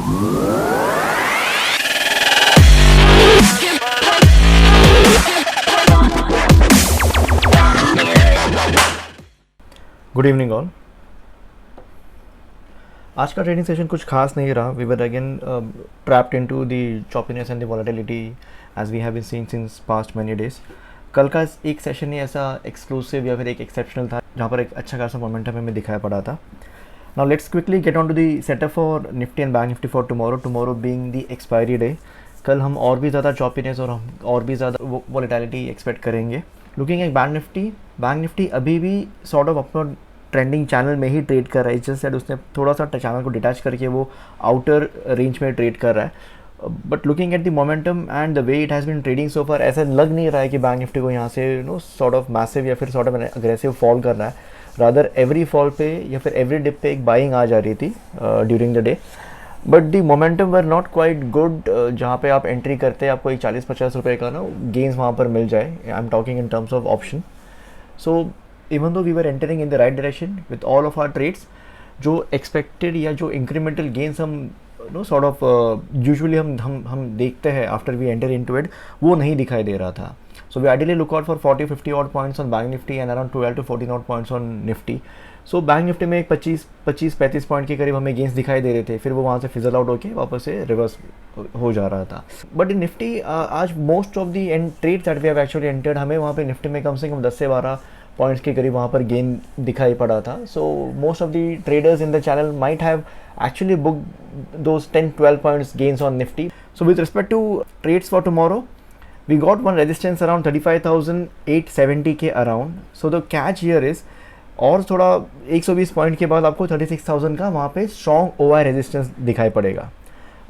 Good evening all. आज का trading session कुछ खास नहीं रहा। We were again trapped into the choppiness and the volatility as we have been seeing since past many days. कल का एक सेशन ही ऐसा एक्सक्लूसिव या फिर एक एक्सेप्शनल था जहाँ पर एक अच्छा खासा मोमेंटम हमें दिखाई पड़ा था। Now let's quickly get on to the setup for Nifty and bank Nifty for tomorrow being the expiry day. कल हम और भी ज़्यादा चॉपीनेस और हम और भी ज़्यादा वॉलेटिलिटी एक्सपेक्ट करेंगे। लुकिंग एट बैंक निफ्टी अभी भी सॉर्ट ऑफ अपना ट्रेंडिंग चैनल में ही ट्रेड कर रहा है। जस्ट सेड उसने थोड़ा सा चैनल को डिटैच करके वो आउटर रेंज में ट्रेड कर रहा है। But looking at the momentum and the way it has been trading so far, ऐसा लग नहीं रहा है कि बैंक निफ्टी को यहाँ से सॉर्ट ऑफ मैसिव या फिर सॉर्ट ऑफ अग्रेसिव फॉल कर रहा है। रादर एवरी फॉल पे या फिर एवरी डिप पे एक बाइंग आ जा रही थी during the day. But the momentum were not quite good जहाँ पे आप एंट्री करते हैं आपको एक 40-50 रुपये का गेंस वहाँ पर मिल जाए। I am talking in terms of option. So even though we were entering in the right direction with all of our trades, जो expected या जो incremental gains हम sort of usually हम देखते हैं after we enter into it, वो नहीं दिखाई दे रहा था। So we ideally look out for 40-50 odd points on Bank Nifty and around 12-14 odd points on Nifty. So Bank Nifty में एक 25-35 पॉइंट के करीब हमें गेंस दिखाई दे रहे थे, फिर वो वहाँ से फिजल आउट होके वापस से रिवर्स हो जा रहा था। बट इन निफ्टी आज most of the trade that we have actually entered, हमें वहाँ पे निफ्टी में कम से कम 10 से 12 पॉइंट्स के करीब वहाँ पर गेन दिखाई पड़ा था। So most of the traders in the channel might have actually book those 10-12 points gains on Nifty. So with respect to trades for tomorrow, we got one resistance around 35,870 के around. So the catch here is, और थोड़ा 120 point के बाद आपको 36,000 का वहाँ पे strong OI resistance दिखाई पड़ेगा।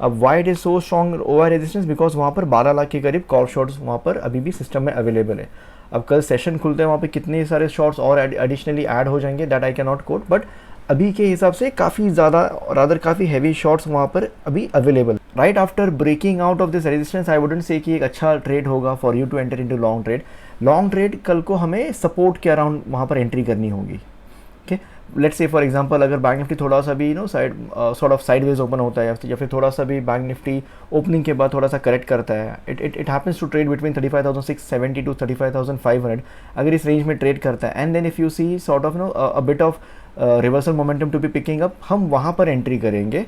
अब why it is so strong OI resistance, because वहाँ पर 12 लाख के करीब कॉल शॉट्स वहाँ पर अभी भी सिस्टम में अवेलेबल है। अब कल सेशन खुलते हैं वहाँ पे कितने सारे शॉट्स और एडिशनली ऐड हो जाएंगे that I can not quote, but अभी के हिसाब से काफ़ी ज़्यादा रादर काफ़ी हैवी शॉट्स वहाँ पर अभी available. Right after breaking out of this resistance I wouldn't say कि एक अच्छा ट्रेड होगा for you to enter into long trade. Long trade कल को हमें सपोर्ट के अराउंड वहाँ पर एंट्री करनी होगी। Okay, let's say for example अगर बैंक निफ्टी थोड़ा सा भी side sort of sideways open होता है या फिर थोड़ा सा भी बैंक निफ्टी ओपनिंग के बाद थोड़ा सा करेक्ट करता है, it happens to trade between 35,670 to 35,500। अगर इस रेंज में ट्रेड करता है and then if you see sort of a bit of reversal momentum to be picking up, हम वहाँ पर एंट्री करेंगे,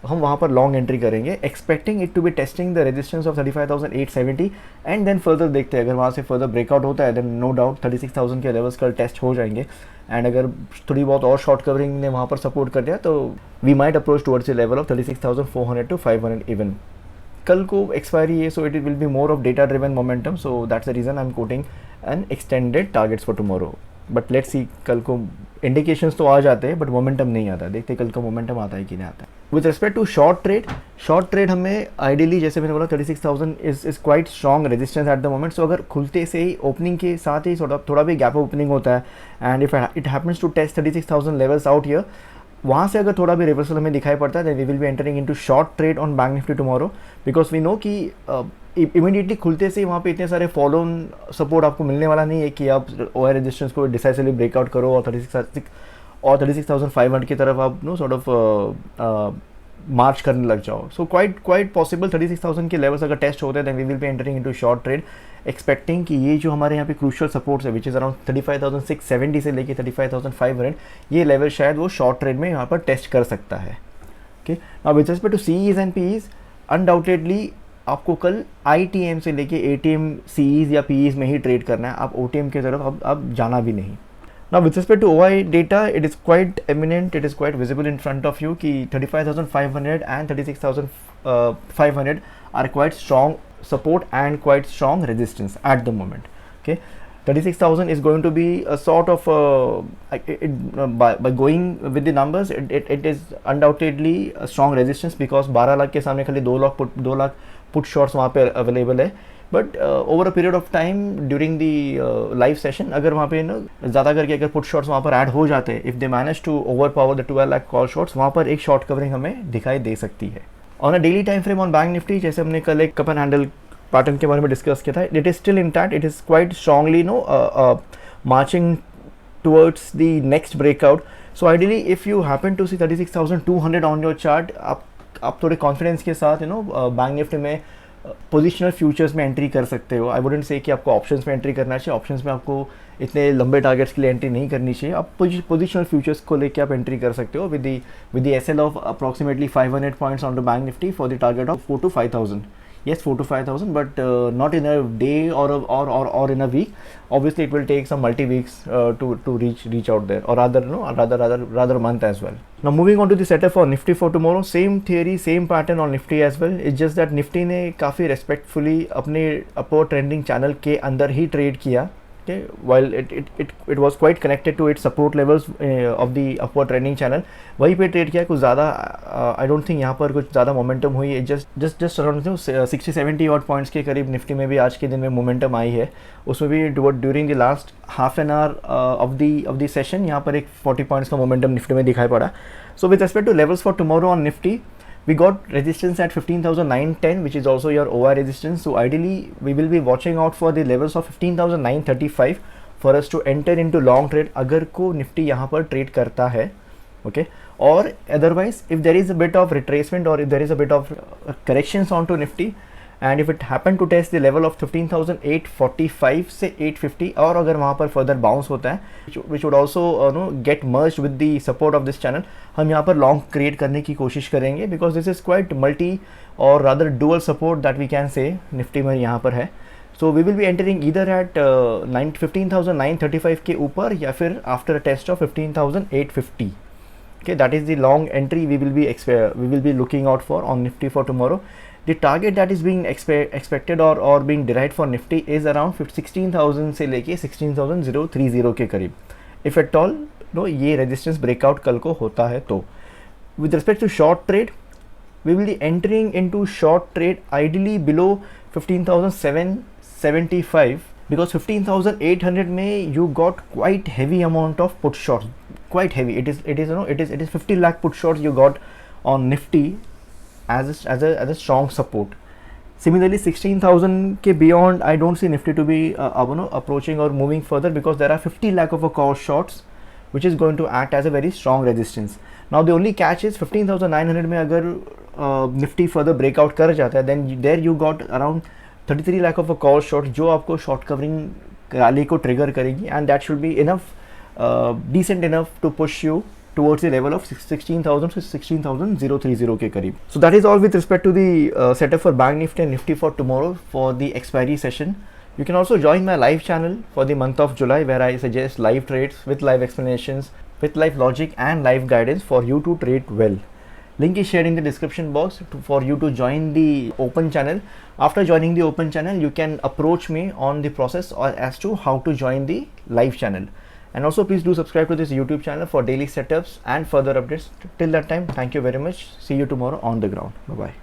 हम वहाँ पर लॉन्ग एंट्री करेंगे expecting it to be testing the resistance of 35,870 and then further देखते हैं। अगर वहाँ से फर्दर ब्रेकआउट होता है देन नो डाउट 36,000 के लेवल्स कल टेस्ट हो जाएंगे। एंड अगर थोड़ी बहुत और शॉर्ट कवरिंग ने वहाँ पर सपोर्ट कर दिया तो we might approach towards the level of 36,400 to 500 even. कल को एक्सपायरी है, so it will be more of data driven momentum, so that's the reason I am quoting an extended targets for tomorrow. But let's see, कल को indications तो आ जाते हैं but momentum नहीं आता। देखते कल का मोमेंटम आता है कि नहीं आता है। With respect to short trade हमें आइडियली जैसे मैंने बोला 36,000 is quite strong resistance at the moment. So अगर खुलते से ही ओपनिंग के साथ ही थोड़ा भी गैप ओपनिंग होता है and if it happens to test 36,000 levels out here, वहाँ से अगर थोड़ा भी रिवर्सल हमें दिखाई पड़ता है then we will be entering into short trade on Bank Nifty tomorrow, because we know कि इमीडिएटली खुलते से ही वहाँ पे इतने सारे फॉलो ऑन सपोर्ट आपको मिलने वाला नहीं है कि आप ओआई रेजिस्टेंस को डिसाइसिवली ब्रेकआउट करो और 36,500 की तरफ आप सॉर्ट ऑफ मार्च करने लग जाओ। सो क्वाइट पॉसिबल 36,000 के लेवल्स अगर टेस्ट होते हैं then we will be entering into short trade expecting कि ये जो हमारे यहाँ पे क्रूशियल सपोर्ट्स है विच इज़ अराउंड 35,670 से लेके 35,500, ये लेवल शायद वो शॉर्ट ट्रेड में यहाँ पर टेस्ट कर सकता है। Okay, now with respect to CEs and PEs, undoubtedly आपको कल आईटीएम से लेके एटीएम सीईज या पीईज में ही ट्रेड करना है, आप ओटीएम की तरफ अब जाना भी नहीं। Now with respect to OI data, it is quite eminent, it is quite visible in front of you कि 35,500 and 36,500 are quite strong support and quite strong resistance at the moment. Okay, 36,000 is going to be a sort of by going with the numbers, it is undoubtedly a strong resistance because 12 lakh के सामने खाली 2 lakh put shorts वहाँ पे available है। But over a period of time during the live session अगर वहाँ पे ज़्यादा करके अगर पुट शॉट्स वहाँ पर ऐड हो जाते हैं, if they manage to overpower the 12 lakh call shots, वहाँ पर एक शॉर्ट कवरिंग हमें दिखाई दे सकती है। On a daily time frame on Bank Nifty, जैसे हमने कल एक कप एंड हैंडल पैटर्न के बारे में डिस्कस किया था, it is still intact, it is quite strongly marching towards the next breakout. So ideally if you happen to see 36,200 on your chart, आप आप थोड़े कॉन्फिडेंस के साथ बैंक निफ्टी में पोजिशनल फ्यूचर्स में एंट्री कर सकते हो. आई वुडेंट से कि आपको ऑप्शंस में एंट्री करना चाहिए. ऑप्शंस में आपको इतने लंबे टारगेट्स के लिए एंट्री नहीं करनी चाहिए. आप पोजिशनल फ्यूचर्स को लेके आप एंट्री कर सकते हो with the SL of approximately 500 points on the Bank Nifty for the target of 4 to 5,000. Yes, 4 to 5,000, but not in a day or in a week. Obviously, it will take some multi weeks to reach out there, or rather a month as well. Now, moving on to the setup for Nifty for tomorrow. Same theory, same pattern on Nifty as well. It's just that Nifty ने काफ़ी respectfully अपने upward trending channel के अंदर ही trade किया. Okay, while it was quite connected to its support levels of the upward trending channel, वहीं पे trade किया. कुछ ज़्यादा आई डोंट थिंक यहाँ पर कुछ ज़्यादा मोमेंटम हुई है. जस्ट अराउंड 60-70 ऑड पॉइंट्स के करीब निफ्टी में भी आज के दिन में मोमेंटम आई है. उसमें भी during the last half an hour of the session यहाँ पर एक 40 पॉइंट्स का मोमेंटम निफ्टी में दिखाई पड़ा. सो with respect two levels for tomorrow on Nifty, we got resistance at 15,910, which is also your OI resistance. So ideally we will be watching out for the levels of 15,935 for us to enter into long trade अगर को Nifty यहाँ पर trade करता है. Okay, or otherwise if there is a bit of retracement or if there is a bit of corrections onto nifty and if it happen to test the level of 15,845 से 850 और अगर वहाँ पर further bounce होता है which would also get merged with the support of this channel, हम यहाँ पर long create करने की कोशिश करेंगे because this is quite multi or rather dual support that we can say Nifty में यहाँ पर है. So we will be entering either at 15,935 के ऊपर या फिर after a test of 15,850. Okay, that is the long entry we will be looking out for on Nifty for tomorrow. The target that is being expected or being derived for Nifty is around 16,000 से लेके 16,030 के करीब. If at all ये resistance breakout कल को होता है तो. With respect to short trade, we will be entering into short trade ideally below 15,775 because 15,800 में you got quite heavy amount of put shorts. Quite heavy. It is 50 lakh put shorts you got on Nifty as a strong support. Similarly, 16,000 ke beyond, I don't see Nifty to be approaching or moving further because there are 50 lakh of a call shorts which is going to act as a very strong resistance. Now the only catch is 15,900 में अगर Nifty further breakout कर जाता है then there you got around 33 lakh of a call short जो आपको short covering rally को trigger करेगी and that should be enough decent enough to push you towards the level of 16,000 to 16,030 के करीब. So that is all with respect to the setup for Bank Nifty and Nifty for tomorrow for the expiry session. You can also join my live channel for the month of July where I suggest live trades with live explanations, with live logic and live guidance for you to trade well. Link is shared in the description box for you to join the open channel. After joining the open channel, you can approach me on the process or as to how to join the live channel. And also please do subscribe to this YouTube channel for daily setups and further updates. Till that time, thank you very much. See you tomorrow on the ground. Bye bye.